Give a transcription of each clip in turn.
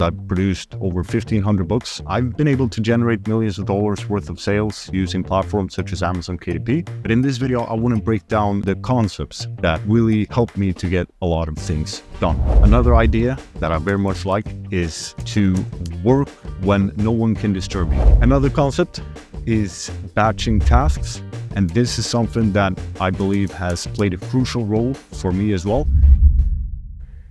I've produced over 1,500 books. I've been able to generate millions of dollars worth of sales using platforms such as Amazon KDP. But in this video, I want to break down the concepts that really helped me to get a lot of things done. Another idea that I very much like is to work when no one can disturb you. Another concept is batching tasks. And this is something that I believe has played a crucial role for me as well.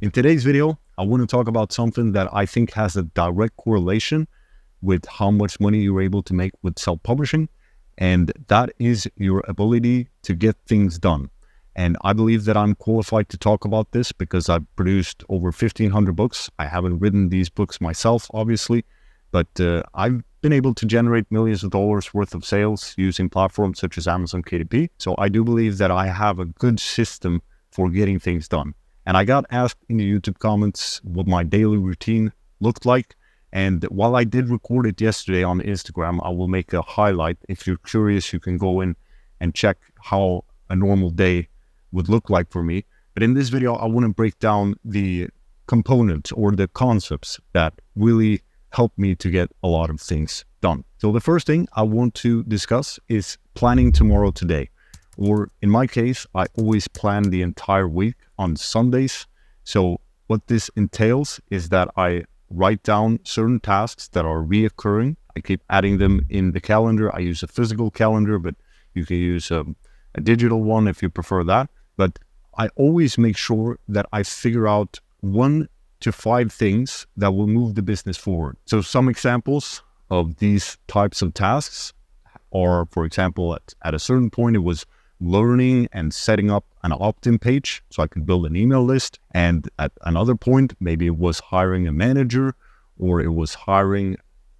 In today's video, I want to talk about something that I think has a direct correlation with how much money you're able to make with self-publishing, and that is your ability to get things done. And I believe that I'm qualified to talk about this because I've produced over 1,500 books. I haven't written these books myself, obviously, but I've been able to generate millions of dollars worth of sales using platforms such as Amazon KDP. So I do believe that I have a good system for getting things done. And I got asked in the YouTube comments what my daily routine looked like. And while I did record it yesterday on Instagram, I will make a highlight. If you're curious, you can go in and check how a normal day would look like for me. But in this video, I want to break down the components or the concepts that really help me to get a lot of things done. So the first thing I want to discuss is planning tomorrow today. Or in my case, I always plan the entire week on Sundays. So what this entails is that I write down certain tasks that are reoccurring. I keep adding them in the calendar. I use a physical calendar, but you can use a digital one if you prefer that. But I always make sure that I figure out 1 to 5 things that will move the business forward. So some examples of these types of tasks are, for example, at a certain point, it was learning and setting up an opt-in page so I could build an email list. And at another point, maybe it was hiring a manager or it was hiring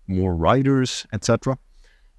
more writers, etc.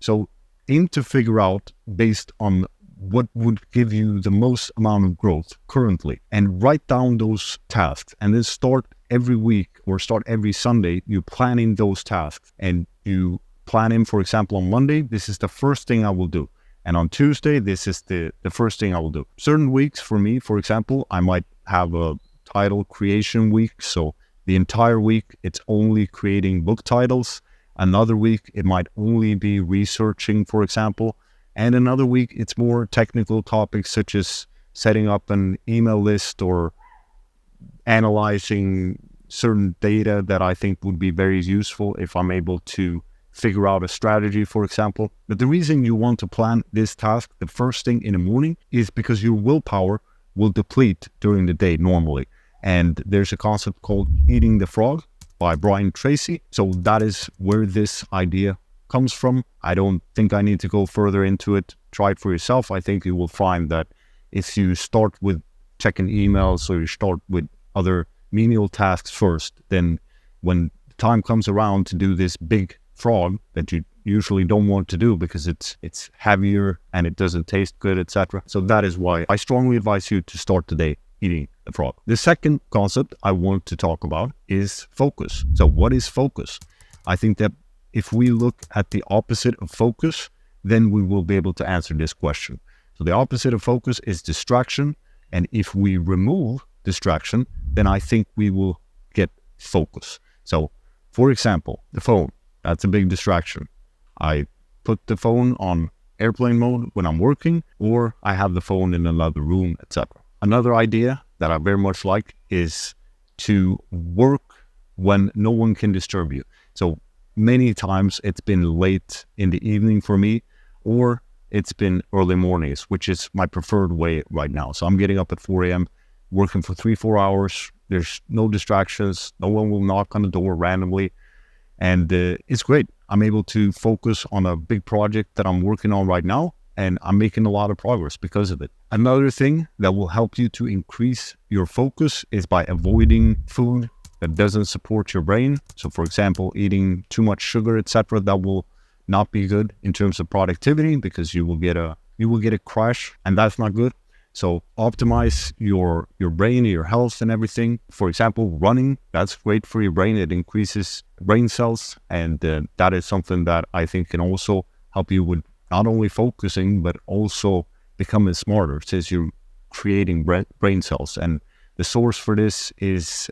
So aim to figure out based on what would give you the most amount of growth currently and write down those tasks and then start every week or start every Sunday, you plan in those tasks and you plan in, for example, on Monday, this is the first thing I will do. And on Tuesday, this is the first thing I will do. Certain weeks for me, for example, I might have a title creation week. So the entire week, it's only creating book titles. Another week, it might only be researching, for example. And another week, it's more technical topics such as setting up an email list or analyzing certain data that I think would be very useful if I'm able to figure out a strategy, for example. But the reason you want to plan this task the first thing in the morning is because your willpower will deplete during the day normally. And there's a concept called eating the frog by Brian Tracy. So that is where this idea comes from. I don't think I need to go further into it. Try it for yourself. I think you will find that if you start with checking emails or you start with other menial tasks first, then when the time comes around to do this big frog that you usually don't want to do because it's heavier and it doesn't taste good, etc. So that is why I strongly advise you to start today eating the frog. The second concept I want to talk about is focus. So what is focus? I think that if we look at the opposite of focus, then we will be able to answer this question. So the opposite of focus is distraction. And if we remove distraction, then I think we will get focus. So for example, the phone. That's a big distraction. I put the phone on airplane mode when I'm working, or I have the phone in another room, etc. Another idea that I very much like is to work when no one can disturb you. So many times it's been late in the evening for me, or it's been early mornings, which is my preferred way right now. So I'm getting up at 4 a.m., working for 3-4 hours. There's no distractions. No one will knock on the door randomly. And it's great. I'm able to focus on a big project that I'm working on right now, and I'm making a lot of progress because of it. Another thing that will help you to increase your focus is by avoiding food that doesn't support your brain. So for example, eating too much sugar, etc., that will not be good in terms of productivity because you will get a crash, and that's not good. So optimize your brain, your health and everything. For example, running, that's great for your brain. It increases brain cells. And that is something that I think can also help you with not only focusing, but also becoming smarter since you're creating brain cells. And The source for this is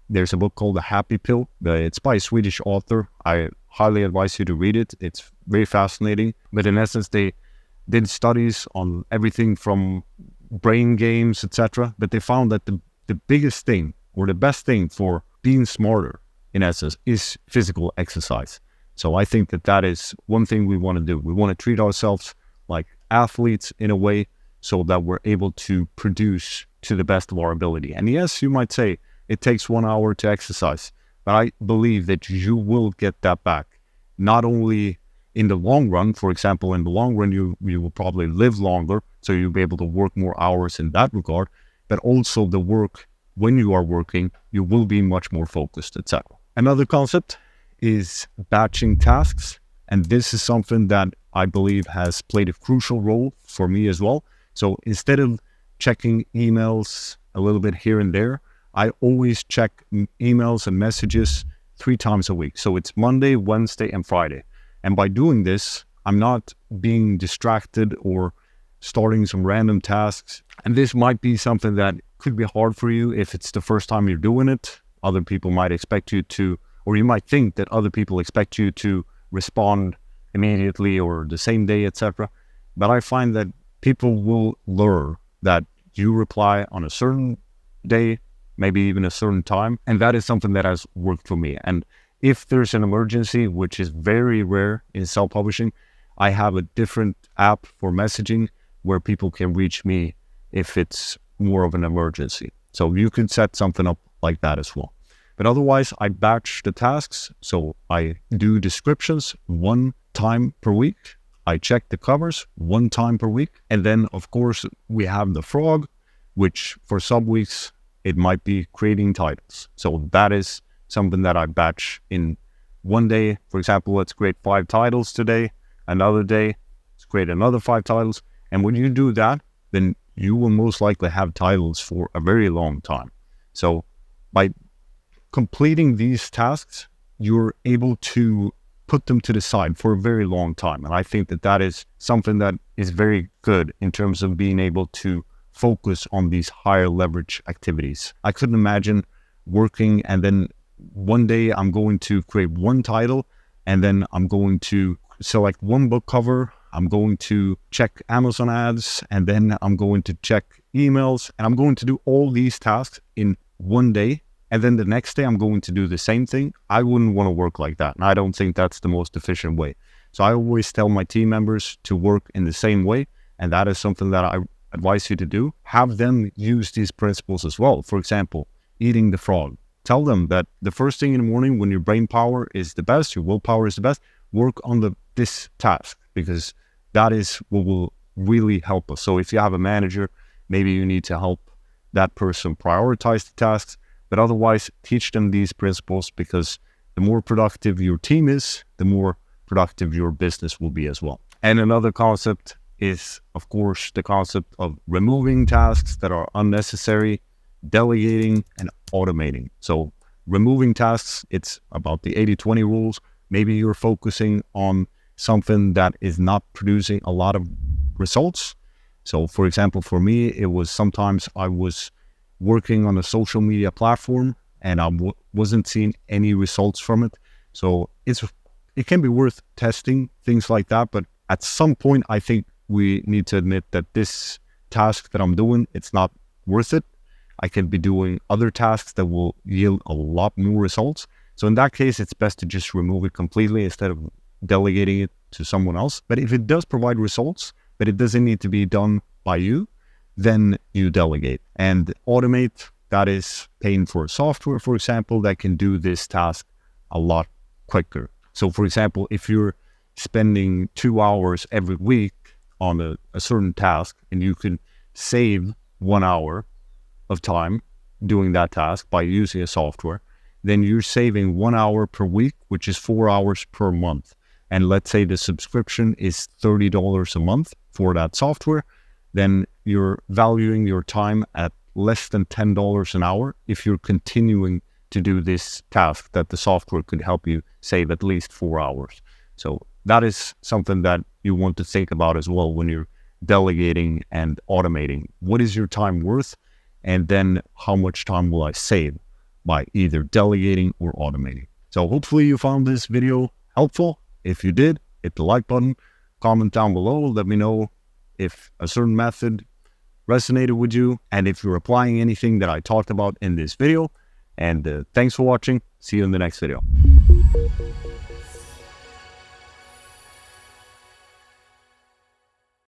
there's a book called The Happy Pill. It's by a Swedish author. I highly advise you to read it. It's very fascinating. But in essence, they did studies on everything from brain games, etc. But they found that the biggest thing or the best thing for being smarter, in essence, is physical exercise. So I think that is one thing we want to do. We want to treat ourselves like athletes in a way so that we're able to produce to the best of our ability. And yes, you might say it takes 1 hour to exercise, but I believe that you will get that back. Not only in the long run, for example, in the long run, you will probably live longer, so you'll be able to work more hours in that regard, but also the work, when you are working, you will be much more focused, etc. Another concept is batching tasks. And this is something that I believe has played a crucial role for me as well. So instead of checking emails a little bit here and there, I always check emails and messages 3 times a week. So it's Monday, Wednesday, and Friday. And by doing this, I'm not being distracted or starting some random tasks. And this might be something that could be hard for you if it's the first time you're doing it. Other people might expect you to, or you might think that other people expect you to respond immediately or the same day, etc. But I find that people will learn that you reply on a certain day, maybe even a certain time. And that is something that has worked for me. And if there's an emergency, which is very rare in self-publishing, I have a different app for messaging where people can reach me if it's more of an emergency. So you can set something up like that as well. But otherwise, I batch the tasks. So I do descriptions 1 time per week. I check the covers 1 time per week. And then, of course, we have the frog, which for some weeks, it might be creating titles. So that is something that I batch in one day. For example, let's create 5 titles today. Another day, let's create another 5 titles. And when you do that, then you will most likely have titles for a very long time. So by completing these tasks, you're able to put them to the side for a very long time. And I think that is something that is very good in terms of being able to focus on these higher leverage activities. I couldn't imagine working and then one day I'm going to create 1 title and then I'm going to select 1 book cover. I'm going to check Amazon ads and then I'm going to check emails and I'm going to do all these tasks in one day. And then the next day I'm going to do the same thing. I wouldn't want to work like that. And I don't think that's the most efficient way. So I always tell my team members to work in the same way. And that is something that I advise you to do. Have them use these principles as well. For example, eating the frog. Tell them that the first thing in the morning when your brain power is the best, your willpower is the best, work on this task because that is what will really help us. So if you have a manager, maybe you need to help that person prioritize the tasks, but otherwise teach them these principles because the more productive your team is, the more productive your business will be as well. And another concept is, of course, the concept of removing tasks that are unnecessary, delegating and automating. So removing tasks, it's about the 80-20 rules. Maybe you're focusing on something that is not producing a lot of results. So for example, for me, it was sometimes I was working on a social media platform and I wasn't seeing any results from it. So it can be worth testing things like that. But at some point, I think we need to admit that this task that I'm doing, it's not worth it. I can be doing other tasks that will yield a lot more results. So in that case, it's best to just remove it completely instead of delegating it to someone else. But if it does provide results, but it doesn't need to be done by you, then you delegate. And automate, that is paying for software, for example, that can do this task a lot quicker. So for example, if you're spending 2 hours every week on a certain task and you can save 1 hour of time doing that task by using a software, then you're saving 1 hour per week, which is 4 hours per month. And let's say the subscription is $30 a month for that software, then you're valuing your time at less than $10 an hour if you're continuing to do this task that the software could help you save at least 4 hours. So that is something that you want to think about as well when you're delegating and automating. What is your time worth? and then how much time will I save by either delegating or automating. So hopefully you found this video helpful. If you did, hit the like button, comment down below, let me know if a certain method resonated with you and if you're applying anything that I talked about in this video. And thanks for watching. See you in the next video.